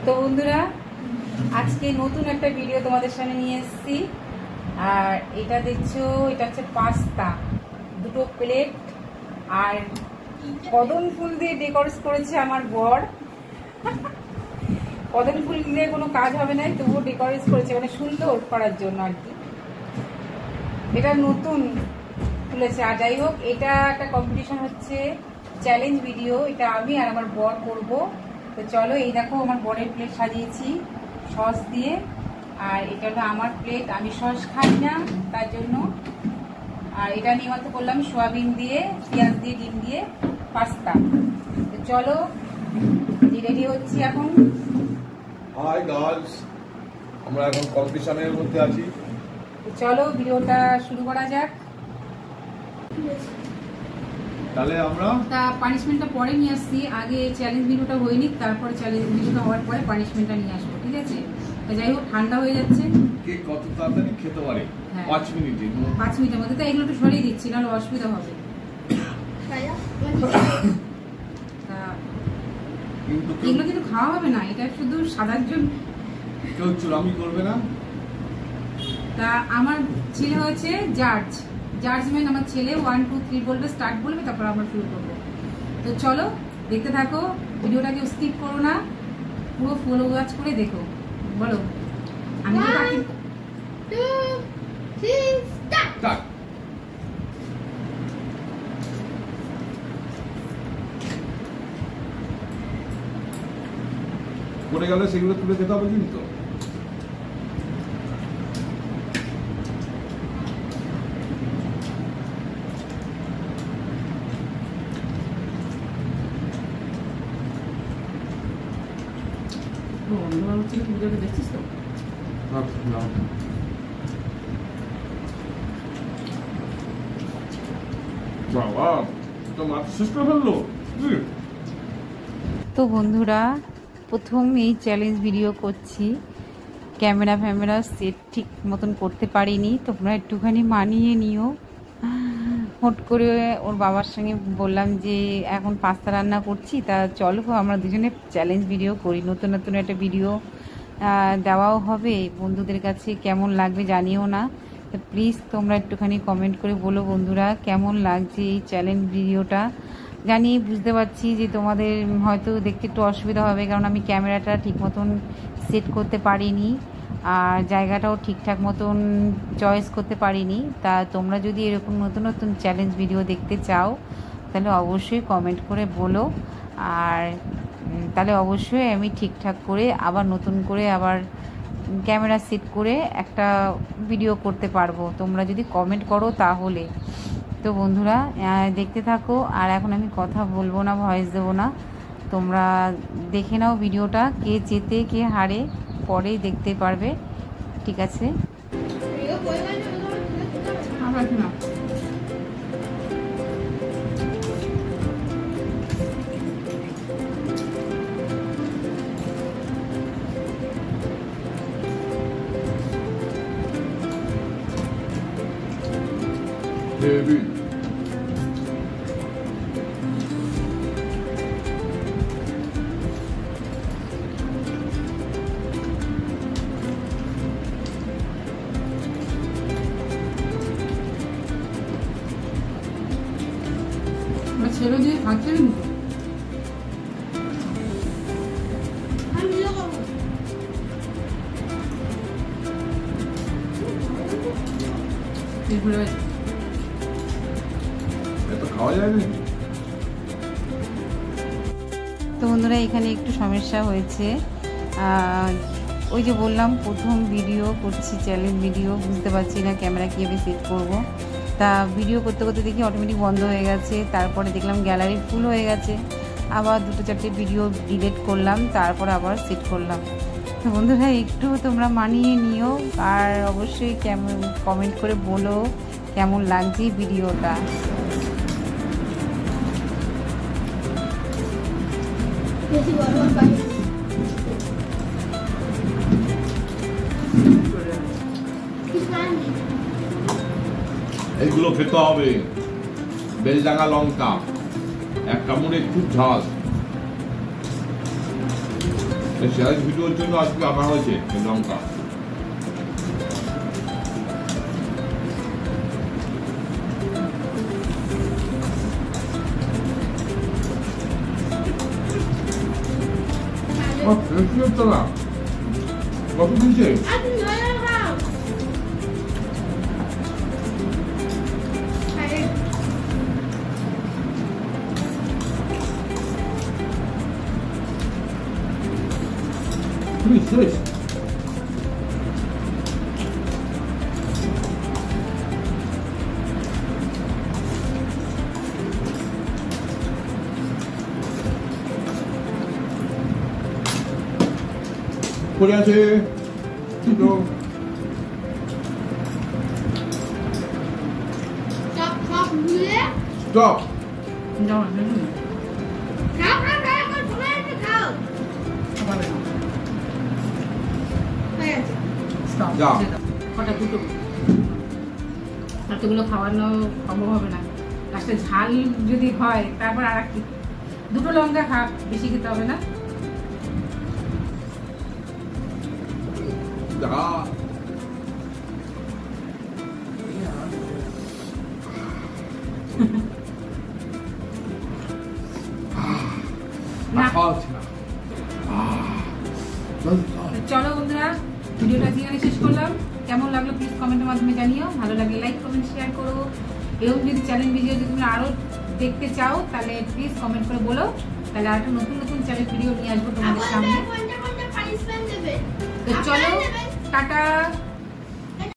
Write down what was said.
তো বন্ধুরা, আজকে নতুন একটা ভিডিও তোমাদের সামনে নিয়ে এসেছি। আর এটা দেখছো, এটা হচ্ছে পাস্তা, দুটো প্লেট আর কদম ফুল দিয়ে ডেকোরেট করেছে আমার বর। কদম ফুল দিয়ে কোনো কাজ হবে না, তবুও ডেকোরেট করেছে, মানে সুন্দর করার জন্য আর কি। এটা নতুন খুলেছে। আর যাই হোক, এটা একটা কম্পিটিশন হচ্ছে, চ্যালেঞ্জ ভিডিও। এটা আমি আর আমার বর করব। তো চলো, এই দেখো আমার বরের প্লেট সাজিয়েছি সস দিয়ে। আর এটা হলো আমার প্লেট, আমি সস খাই না তার জন্য। আর এটা নিয়ে মাত্র করলাম সোয়াবিন দিয়ে, পেঁয়াজ দিয়ে, ডিম দিয়ে পাস্তা। তো চলো, রেডি হচ্ছি এখন। হাই গার্লস, আমরা এখন কম্পিটিশনের মধ্যে আছি। তো চলো, ভিডিওটা শুরু করা যাক। তাহলে আমরা পানিশমেন্টটা পরে নিয়ে আসছি, আগে চ্যালেঞ্জ ভিডিওটা হয়নি, তারপরে চ্যালেঞ্জ ভিডিওটা হওয়ার পরে পানিশমেন্টটা নিয়ে আসবো, ঠিক আছে? যাই হোক, ঠান্ডা হয়ে যাচ্ছে। কে কত তাড়াতাড়ি খেতে পারে? 5 মিনিটে। 5 মিনিটের মধ্যে। তো এগুলো একটু সরিয়ে দিচ্ছি, নাহলে অসুবিধা হবে। এগুলো কিন্তু খাওয়া হবে না, এটা শুধু সাদার জন্য। কেউ চুরামি করবে না। তা আমার ছেলে হয়েছে জাজমেন্ট। আমার ছেলে 1 2 3 বলবে, স্টার্ট বলবে, তারপর আমরা শুরু করবো। তো চলো, দেখতে থাকো, ভিডিওটাকে স্কিপ করো না, পুরো ফলো ওয়াচ করে দেখো। বলো, আমি তো 1 2 3 স্টার্ট। পড়ে গেলে সেগুলো তুলে খেতে হবে কিন্তু। দেখছিস তো? বাবা, তো মাত্র শেষ করে ফেললো। তো বন্ধুরা, প্রথম এই চ্যালেঞ্জ ভিডিও করছি, ক্যামেরা সেট ঠিক মতন করতে পারিনি, তোমরা একটুখানি মানিয়ে নিও। হুট করে ওর বাবার সঙ্গে বললাম যে এখন পাস্তা রান্না করছি, তা চলো আমরা দুজনে চ্যালেঞ্জ ভিডিও করি। নতুন নতুন একটা ভিডিও দেওয়াও হবে, বন্ধুদের কাছে কেমন লাগবে জানিও না। তো প্লিজ তোমরা একটুখানি কমেন্ট করে বলো বন্ধুরা, কেমন লাগছে এই চ্যালেঞ্জ ভিডিওটা। জানি, বুঝতে পারছি যে তোমাদের হয়তো দেখতে একটু অসুবিধা হবে, কারণ আমি ক্যামেরাটা ঠিক মতন সেট করতে পারিনি, আর জায়গাটাও ঠিকঠাক মতন চয়েস করতে পারিনি। তা তোমরা যদি এরকম নতুন নতুন চ্যালেঞ্জ ভিডিও দেখতে চাও, তাহলে অবশ্যই কমেন্ট করে বলো। আর তাহলে অবশ্যই আমি ঠিকঠাক করে আবার নতুন করে আবার ক্যামেরা সেট করে একটা ভিডিও করতে পারবো, তোমরা যদি কমেন্ট করো তাহলে। তো বন্ধুরা, দেখতে থাকো। আর এখন আমি কথা বলবো না, ভয়েস দেবো না, তোমরা দেখে নাও ভিডিওটা। কে জেতে কে হারে পরেই দেখতে পারবে, ঠিক আছে? হেভি। ছেলে দিয়ে খাচ্ছে কিন্তু খাওয়া যায় না। তো বন্ধুরা, এখানে একটু সমস্যা হয়েছে। ওই যে বললাম, প্রথম ভিডিও করছি, চ্যালেঞ্জ ভিডিও, বুঝতে পারছি না ক্যামেরা কীভাবে সেট করব। তা ভিডিও করতে করতে দেখি অটোমেটিক বন্ধ হয়ে গেছে, তারপরে দেখলাম গ্যালারি ফুল হয়ে গেছে, আবার 2-4টে ভিডিও ডিলিট করলাম, তারপর আবার সেট করলাম। তো বন্ধুরা, একটু তোমরা মানিয়ে নিও, আর অবশ্যই কমেন্ট করে বলো কেমন লাগছে ভিডিওটা। এইগুলো খেতে হবে। বেলডাঙ্গা লঙ্কা, এক কামড়ে খুব ঝাল। এই চ্যালেঞ্জ ভিডিওর জন্য আজকে আনা হয়েছে এই লঙ্কা। বেশি হচ্ছে না, কত দিচ্ছে? আপনি ধরে খাও। আরে তুমি শেষ। পড়ে আছে তো সব সব মিলে স্টপ। খাও খাও খাও এখন সবাই একটু খাও। হয়ে গেছে। যা। কটা দুটো এতগুলো খাওয়ানো সম্ভব হবে না, লাস্টে ঝাল যদি হয় তারপর আর কি দুটো লঙ্কা খা, বেশি খেতে হবে না। যা। না। খাওয়া হচ্ছে না। চলো বন্ধুরা, ভিডিওটা এখানে শেষ করলাম। কেমন লাগলো প্লিজ কমেন্টের মাধ্যমে জানিও। ভালো লাগলে লাইক কমেন্ট শেয়ার করো। এরকম যদি চ্যালেঞ্জ ভিডিও যদি তুমি আরো দেখতে চাও তাহলে প্লিজ কমেন্ট করে বলো, তাহলে আরেকটা নতুন নতুন চ্যালেঞ্জ ভিডিও নিয়ে আসবো তোমাদের সামনে। কোনটা কোনটা পানিশমেন্ট দেবে? তো চলো, টাটা।